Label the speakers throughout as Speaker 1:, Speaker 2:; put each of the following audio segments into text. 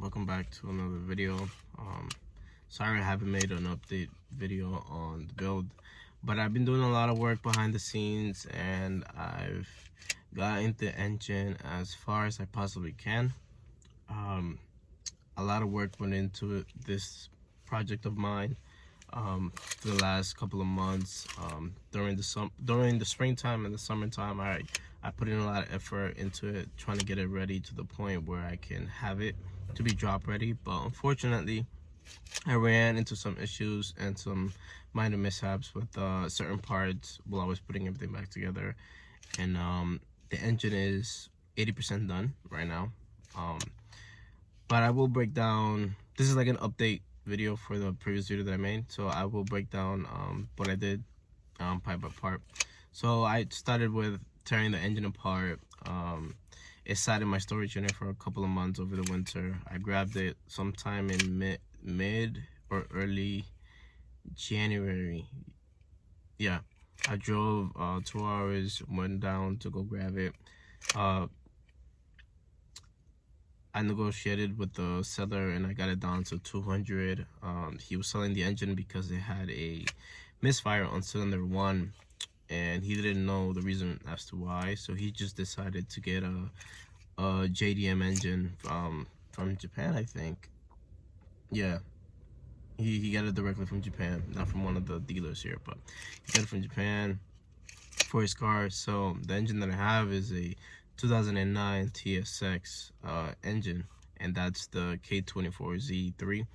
Speaker 1: Welcome back to another video. Sorry I haven't made an update video on the build, but I've been doing a lot of work behind the scenes and I've gotten the engine as far as I possibly can. A lot of work went into this project of mine for the last couple of months. During the springtime and the summertime, I put in a lot of effort into it, trying to get it ready to the point where I can have it to be drop ready. But unfortunately, I ran into some issues and some minor mishaps with certain parts while I was putting everything back together. And the engine is 80% done right now. But I will break down, this is like an update video for the previous video that I made. So I will break down what I did part by part. So I started with tearing the engine apart. It sat in my storage unit for a couple of months over the winter. I grabbed it sometime in mid or early January. Yeah, I drove 2 hours, went down to go grab it. I negotiated with the seller and I got it down to 200. He was selling the engine because it had a misfire on cylinder 1 and he didn't know the reason as to why, so he just decided to get a JDM engine from Japan, I think. Yeah, he got it directly from Japan, not from one of the dealers here, but he got it from Japan for his car. So the engine that I have is a 2009 TSX engine, and that's the K24 Z3,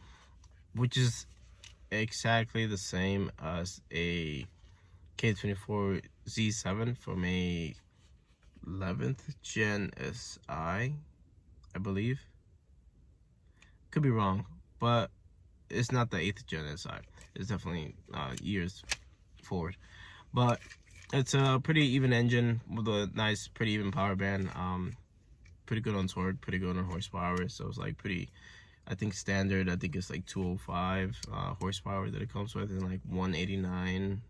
Speaker 1: which is exactly the same as a K24 Z7 from a 11th gen SI, I believe. Could be wrong, but it's not the 8th gen SI. It's definitely years forward. But it's a pretty even engine with a nice, pretty even power band. Pretty good on torque, pretty good on horsepower. So it's like pretty, I think standard, I think it's like 205 horsepower that it comes with, and like 189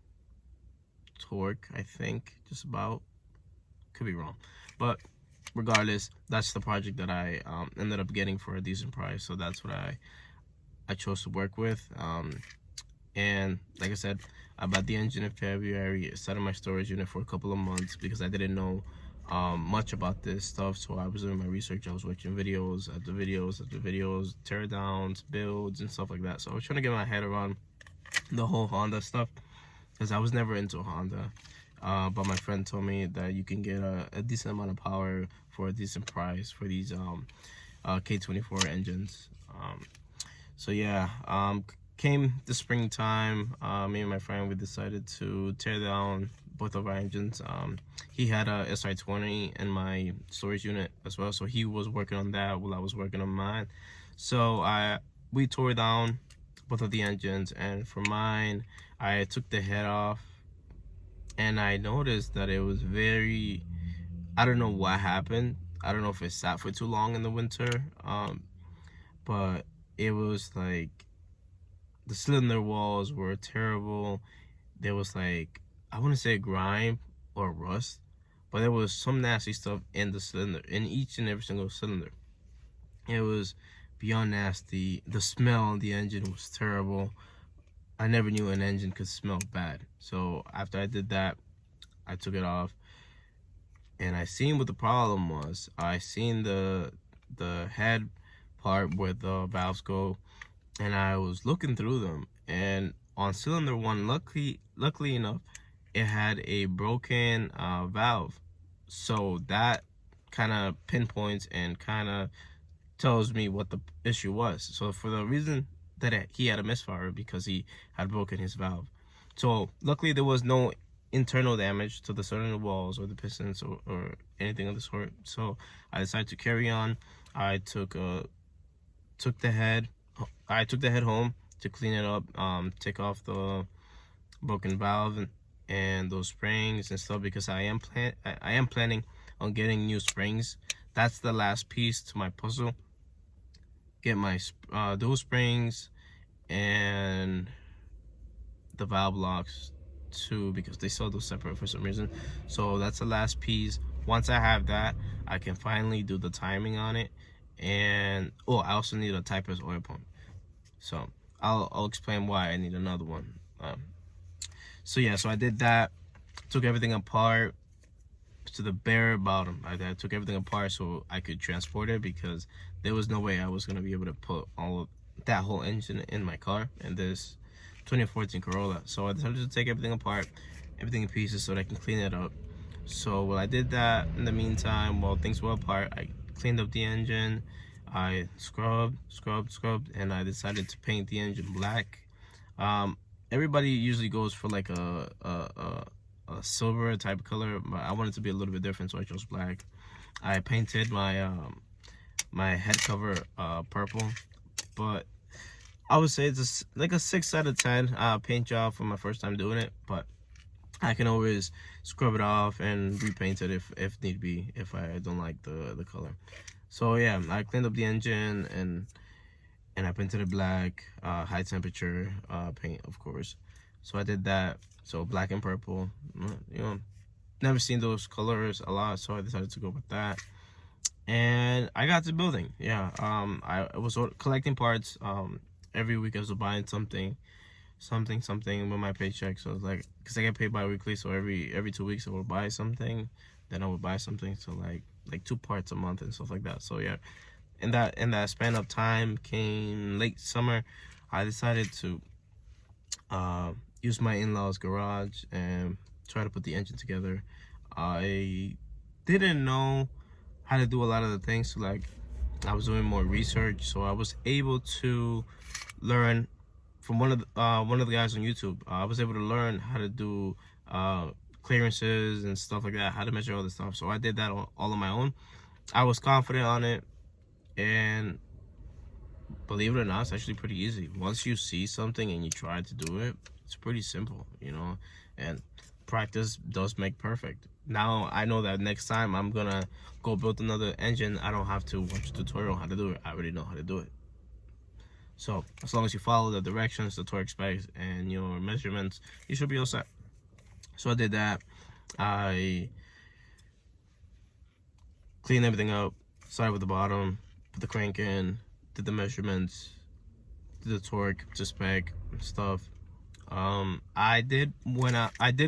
Speaker 1: torque, I think, just about. Could be wrong, but regardless, that's the project that I ended up getting for a decent price. So that's what I chose to work with. And like I said, I bought the engine in February. It sat in my storage unit for a couple of months because I didn't know much about this stuff. So I was doing my research. I was watching videos after videos after videos, teardowns, builds, and stuff like that. So I was trying to get my head around the whole Honda stuff because I was never into Honda. But my friend told me that you can get a decent amount of power for a decent price for these K24 engines. So yeah, came the springtime, me and my friend, we decided to tear down both of our engines. He had a SI20 in my storage unit as well, so he was working on that while I was working on mine. So we tore down both of the engines, and for mine, I took the head off, and I noticed that it was very, I don't know what happened. I don't know if it sat for too long in the winter, but it was like the cylinder walls were terrible. There was like, I wouldn't say grime or rust, but there was some nasty stuff in the cylinder, in each and every single cylinder. It was beyond nasty. The smell on the engine was terrible. I never knew an engine could smell bad. So after I did that, I took it off and I seen what the problem was. I seen the head part where the valves go, and I was looking through them, and on cylinder 1, luckily enough, it had a broken valve. So that kind of pinpoints and kind of tells me what the issue was. So for the reason that he had a misfire, because he had broken his valve. So luckily there was no internal damage to the cylinder walls or the pistons or anything of the sort. So I decided to carry on. I took the head home to clean it up, take off the broken valve and those springs and stuff, because I am planning on getting new springs. That's the last piece to my puzzle. Get my those springs and the valve locks too, because they sell those separate for some reason. So that's the last piece. Once I have that, I can finally do the timing on it and I also need a Type S oil pump. So I'll explain why I need another one. So yeah, so I did that, took everything apart to the bare bottom. I took everything apart so I could transport it, because there was no way I was gonna be able to put all of that whole engine in my car in this 2014 Corolla. So I decided to take everything apart, everything in pieces, so that I can clean it up. So while I did that, in the meantime, while things were apart, I cleaned up the engine. I scrubbed, and I decided to paint the engine black. Everybody usually goes for like a silver type color, but I wanted to be a little bit different, so I chose black. I painted my head cover purple, but I would say it's like a 6 out of 10 paint job for my first time doing it, but I can always scrub it off and repaint it if need be, if I don't like the color. So yeah, I cleaned up the engine and I painted it black, high temperature paint, of course. So I did that. So black and purple, you know, never seen those colors a lot, so I decided to go with that. And I got to building. Yeah, I was collecting parts. Every week I was buying something with my paycheck. So it's like, because I get paid bi-weekly, so every 2 weeks I would buy something, then I would buy something. So like 2 parts a month and stuff like that. So yeah, in that span of time, came late summer, I decided to use my in-laws garage and try to put the engine together. I didn't know how to do a lot of the things, so like I was doing more research, so I was able to learn from one of the guys on YouTube. I was able to learn how to do clearances and stuff like that, how to measure all this stuff. So I did that all on my own. I was confident on it, and believe it or not, it's actually pretty easy. Once you see something and you try to do it, it's pretty simple, you know, and practice does make perfect. Now I know that next time I'm gonna go build another engine, I don't have to watch a tutorial on how to do it. I already know how to do it. So as long as you follow the directions, the torque specs, and your measurements, you should be all set. So I did that. I cleaned everything up, started with the bottom, put the crank in, did the measurements, did the torque to spec stuff. I did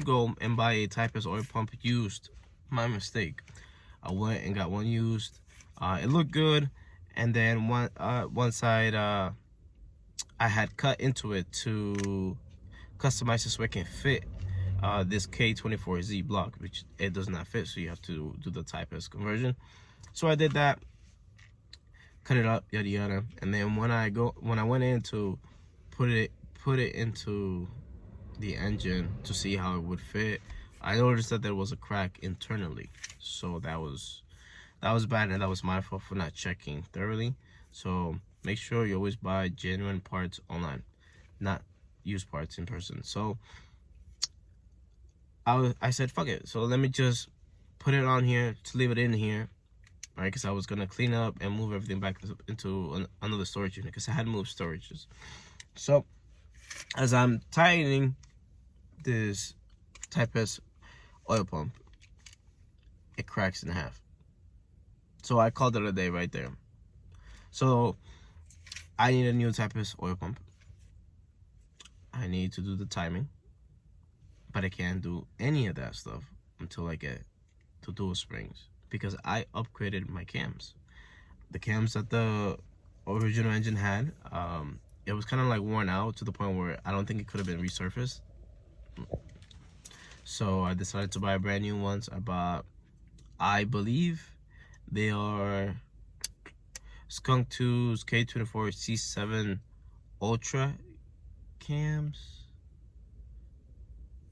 Speaker 1: go and buy a Type S oil pump used. My mistake. I went and got one used. It looked good, and then one side I had cut into it to customize it so it can fit this K24Z block, which it does not fit, so you have to do the Type S conversion. So I did that, cut it up, yada yada, and then when I went in to put it into the engine to see how it would fit, I noticed that there was a crack internally. So that was bad, and that was my fault for not checking thoroughly. So make sure you always buy genuine parts online, not used parts in person. So I said, fuck it. So let me just put it on here, to leave it in here, right? Because I was gonna clean up and move everything back into another storage unit, because I had moved storages. So as I'm tightening this Type S oil pump, it cracks in half. So I called it a day right there. So I need a new Type S oil pump. I need to do the timing, but I can't do any of that stuff until I get to dual springs, because I upgraded my cams. The cams that the original engine had, it was kind of like worn out to the point where I don't think it could have been resurfaced. So I decided to buy brand new ones. I bought, I believe they are Skunk 2's K24 C7 Ultra cams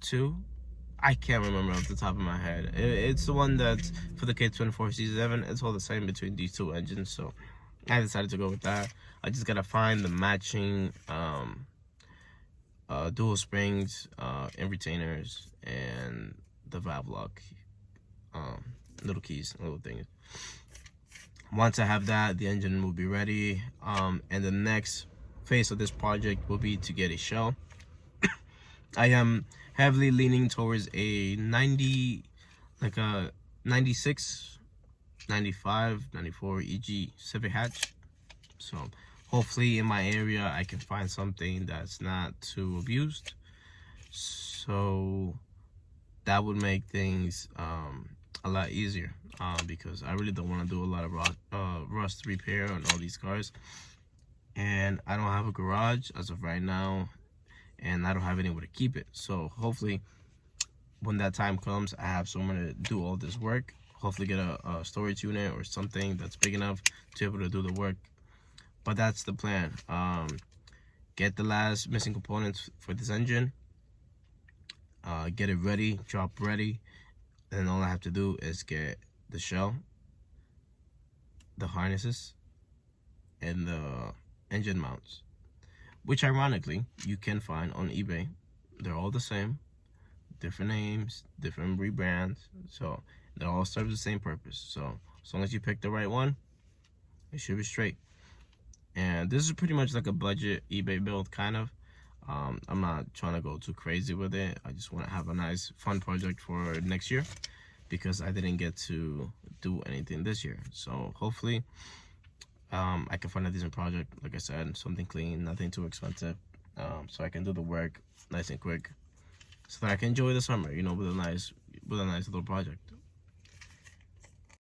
Speaker 1: 2. I can't remember off the top of my head. It's the one that's for the K24 C7. It's all the same between these two engines, so I decided to go with that. I just gotta find the matching dual springs and retainers and the valve lock little keys, little things. Once I have that, the engine will be ready, and the next phase of this project will be to get a shell. I am heavily leaning towards a 96 95, 94 EG Civic hatch. So hopefully in my area I can find something that's not too abused. So that would make things a lot easier, because I really don't want to do a lot of rust repair on all these cars. And I don't have a garage as of right now, and I don't have anywhere to keep it. So hopefully when that time comes, I have somewhere to do all this work. Hopefully get a storage unit or something that's big enough to be able to do the work. But that's the plan. Get the last missing components for this engine, get it ready, drop ready, and all I have to do is get the shell, the harnesses, and the engine mounts, which ironically you can find on eBay. They're all the same, different names, different rebrands, so they all serve the same purpose. So as long as you pick the right one, it should be straight. And this is pretty much like a budget eBay build, kind of. I'm not trying to go too crazy with it. I just want to have a nice fun project for next year, because I didn't get to do anything this year. So hopefully I can find a decent project, like I said, something clean, nothing too expensive, so I can do the work nice and quick, so that I can enjoy the summer, with a nice little project.